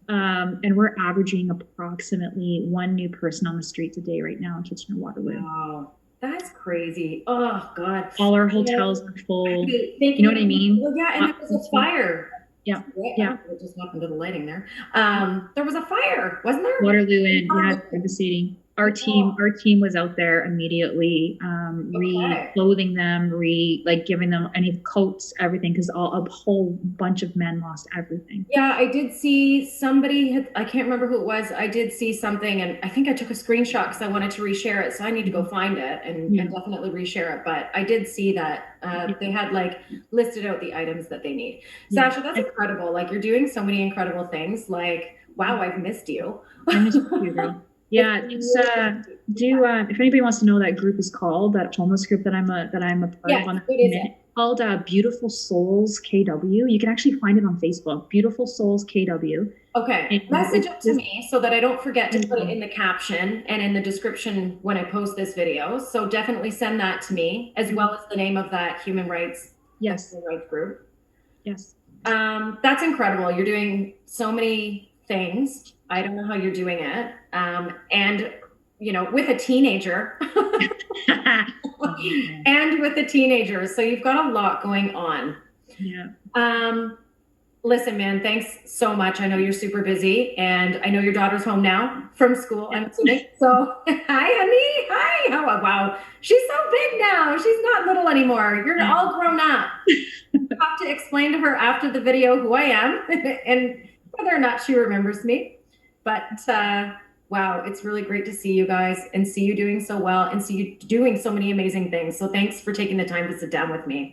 And we're averaging approximately 1 new person on the street today right now in Kitchener-Waterloo. Wow. That's crazy. Oh God. All our hotels are full. You know what I mean? Well, yeah, and there was a fire. Yeah. Yeah. It just happened to the lighting there. There was a fire, wasn't there? Waterloo and yeah, devastating. Our team was out there immediately, re-clothing them, giving them any coats, everything, because a whole bunch of men lost everything. Yeah, I did see somebody, I can't remember who it was. I did see something, and I think I took a screenshot because I wanted to reshare it. So I need to go find it and definitely reshare it. But I did see that they had listed out the items that they need. Sascha, that's incredible. Like, you're doing so many incredible things. Like, wow, I've missed you. I missed you, girl. Yeah, it's if anybody wants to know, that group is called, that homeless group that I'm a part of on the minute. called Beautiful Souls KW. You can actually find it on Facebook. Beautiful Souls KW. Okay, And message it's it to this. me so that I don't forget to put it in the caption and in the description when I post this video. So definitely send that to me, as well as the name of that human rights, Yes. human rights group. Yes. That's incredible. You're doing so many things. I don't know how you're doing it. And with a teenager and with a teenager. So you've got a lot going on. Yeah. Listen, man, thanks so much. I know you're super busy, and I know your daughter's home now from school, I'm assuming. So, hi, honey. Hi. Oh, wow. She's so big now. She's not little anymore. You're all grown up. Have to explain to her after the video who I am and whether or not she remembers me. But wow, it's really great to see you guys and see you doing so well and see you doing so many amazing things. So thanks for taking the time to sit down with me.